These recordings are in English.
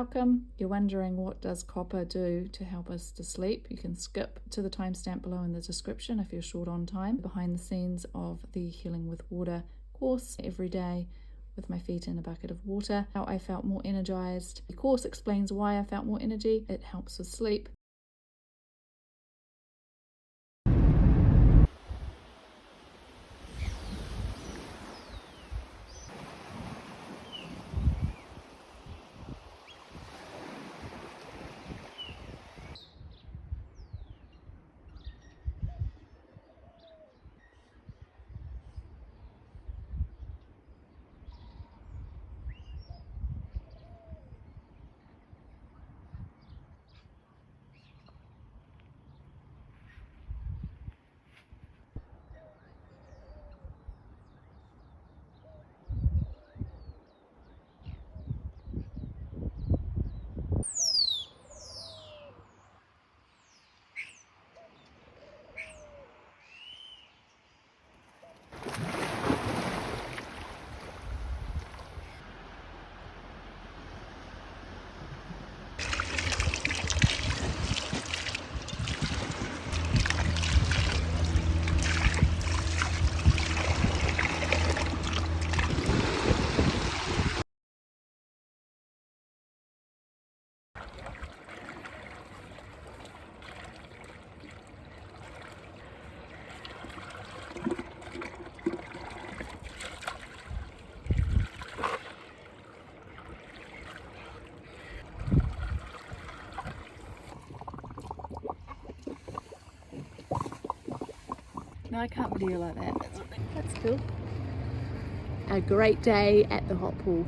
welcome. You're wondering what does copper do to help us to sleep? You can skip to the timestamp below in the description if you're short on time. Behind the scenes of the Healing with Water course every day with my feet in a bucket of water. How I felt more energized. The course explains why I felt more energy. It helps with sleep. No, I can't video like that. That's cool. A great day at the hot pool.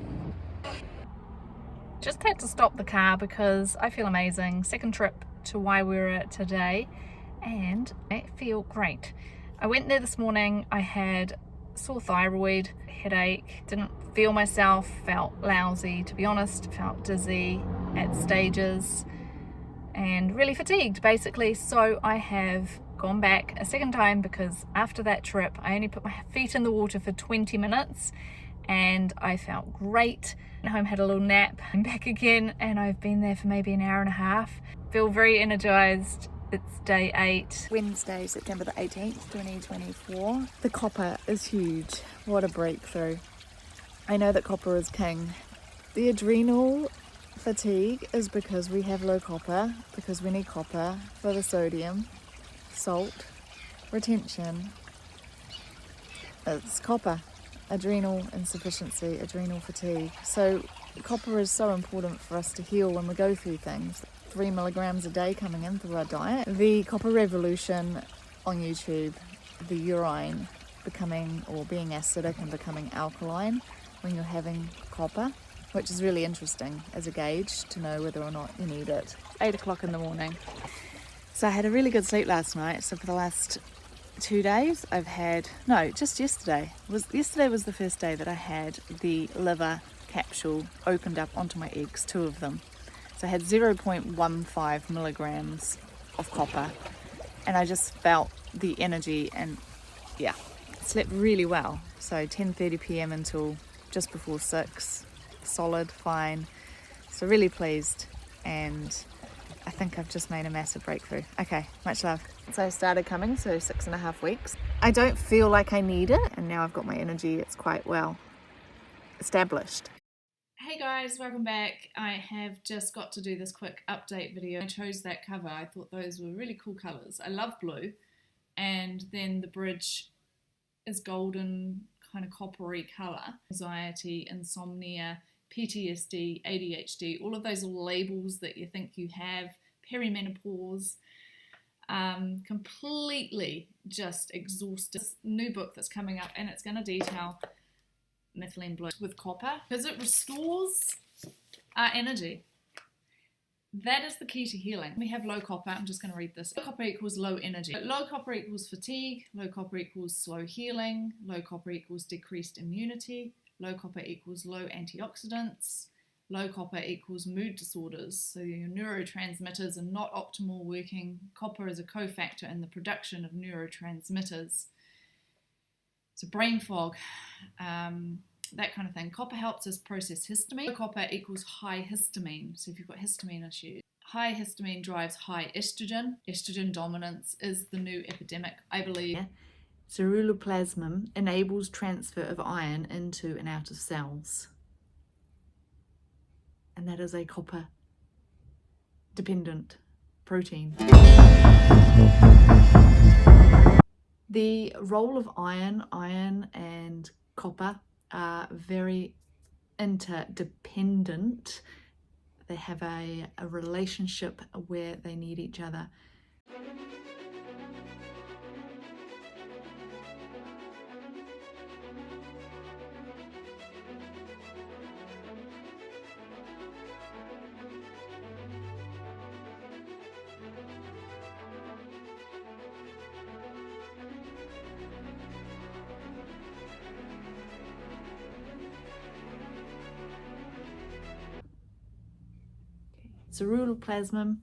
Just had to stop the car because I feel amazing. Second trip to Waiwera today and I feel great. I went there this morning. I had sore thyroid, headache, didn't feel myself, felt lousy to be honest, felt dizzy at stages and really fatigued basically. So I have gone back a second time because after that trip I only put my feet in the water for 20 minutes and I felt great. Went home, had a little nap, I'm back again and I've been there for maybe an hour and a half. Feel very energized. It's day 8, Wednesday, September the 18th, 2024. The copper is huge. What a breakthrough. I know that copper is king. The adrenal fatigue is because we have low copper, because we need copper for the sodium, salt, retention. It's copper. Adrenal insufficiency, adrenal fatigue. So copper is so important for us to heal when we go through things. 3 milligrams a day coming in through our diet. The copper revolution on YouTube, the urine becoming or being acidic and becoming alkaline when you're having copper, which is really interesting as a gauge to know whether or not you need it. 8 o'clock in the morning. So I had a really good sleep last night. So for the last 2 days I've had, no, just yesterday was the first day that I had the liver capsule opened up onto my eggs, 2 of them. So I had 0.15 milligrams of copper and I just felt the energy and yeah, slept really well. So 10:30 p.m. until just before 6, solid, fine. So really pleased and I think I've just made a massive breakthrough. Okay, much love. So I started coming, so 6.5 weeks. I don't feel like I need it and now I've got my energy, it's quite well established. Hey guys, welcome back. I have just got to do this quick update video. I chose that cover. I thought those were really cool colours. I love blue and then the bridge is golden, kind of coppery colour. Anxiety, insomnia, PTSD, ADHD, all of those labels that you think you have, perimenopause, completely just exhausted. This new book that's coming up and it's going to detail methylene blue with copper because it restores our energy. That is the key to healing. We have low copper. I'm just going to read this. Low copper equals low energy. Low copper equals fatigue. Low copper equals slow healing. Low copper equals decreased immunity. Low copper equals low antioxidants. Low copper equals mood disorders. So your neurotransmitters are not optimal working. Copper is a cofactor in the production of neurotransmitters. So brain fog, that kind of thing. Copper helps us process histamine. Copper equals high histamine. So if you've got histamine issues, high histamine drives high estrogen. Estrogen dominance is the new epidemic, I believe. Ceruloplasmin enables transfer of iron into and out of cells. And that is a copper dependent protein. The role of iron and copper are very interdependent. They have a relationship where they need each other. Ceruloplasmin,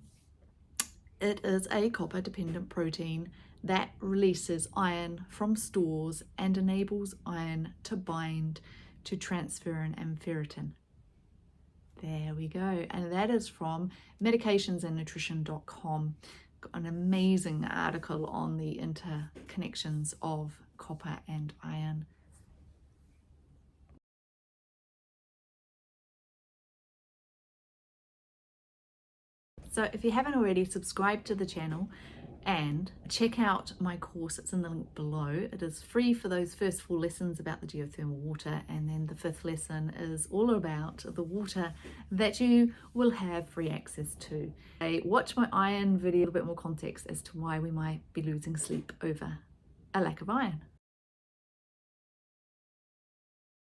it is a copper-dependent protein that releases iron from stores and enables iron to bind to transferrin and ferritin. There we go. And that is from medicationsandnutrition.com. Got an amazing article on the interconnections of copper and iron. So if you haven't already, subscribe to the channel and check out my course. It's in the link below. It is free for those first 4 lessons about the geothermal water, and then the 5th lesson is all about the water that you will have free access to. Watch my iron video, a little bit more context as to why we might be losing sleep over a lack of iron.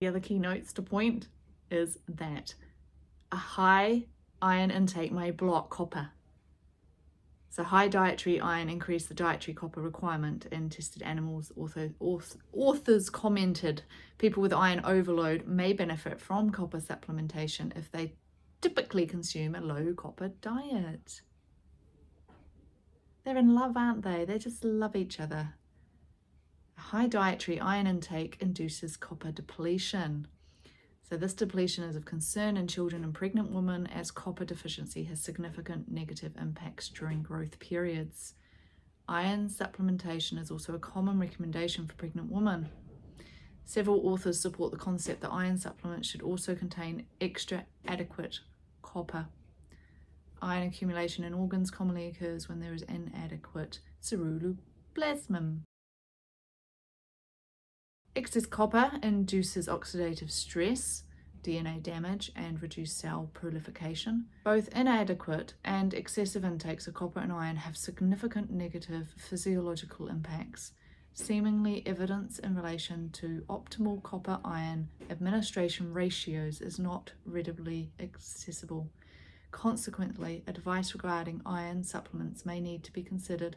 The other key notes to point is that a high iron intake may block copper. So high dietary iron increased the dietary copper requirement in tested animals. Authors commented people with iron overload may benefit from copper supplementation if they typically consume a low copper diet. They're in love, aren't they? They just love each other. A high dietary iron intake induces copper depletion. So this depletion is of concern in children and pregnant women, as copper deficiency has significant negative impacts during growth periods. Iron supplementation is also a common recommendation for pregnant women. Several authors support the concept that iron supplements should also contain extra adequate copper. Iron accumulation in organs commonly occurs when there is inadequate ceruloplasmin. Excess copper induces oxidative stress, DNA damage, and reduced cell proliferation. Both inadequate and excessive intakes of copper and iron have significant negative physiological impacts. Seemingly evidence in relation to optimal copper-iron administration ratios is not readily accessible. Consequently, advice regarding iron supplements may need to be considered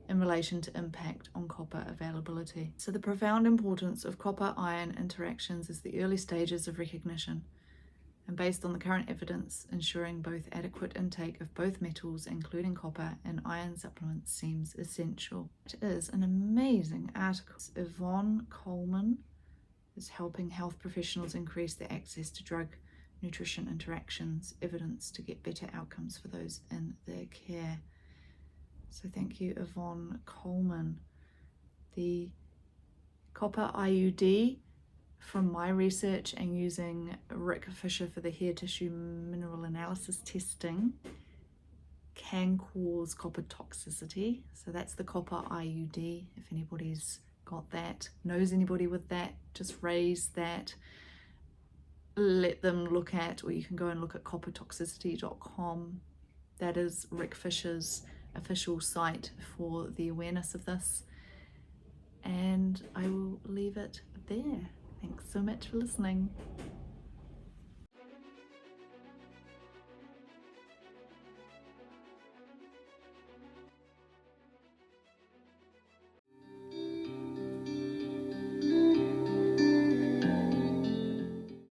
in relation to impact on copper availability. So the profound importance of copper-iron interactions is the early stages of recognition, and based on the current evidence, ensuring both adequate intake of both metals, including copper, and iron supplements seems essential. It is an amazing article. Yvonne Coleman is helping health professionals increase their access to drug nutrition interactions, evidence to get better outcomes for those in their care. So thank you, Yvonne Coleman. The copper IUD, from my research and using Rick Fisher for the hair tissue mineral analysis testing, can cause copper toxicity. So that's the copper IUD. If anybody's got that, knows anybody with that, just raise that. Let them look at, or you can go and look at coppertoxicity.com. That is Rick Fisher's official site for the awareness of this, and I will leave it there. Thanks so much for listening.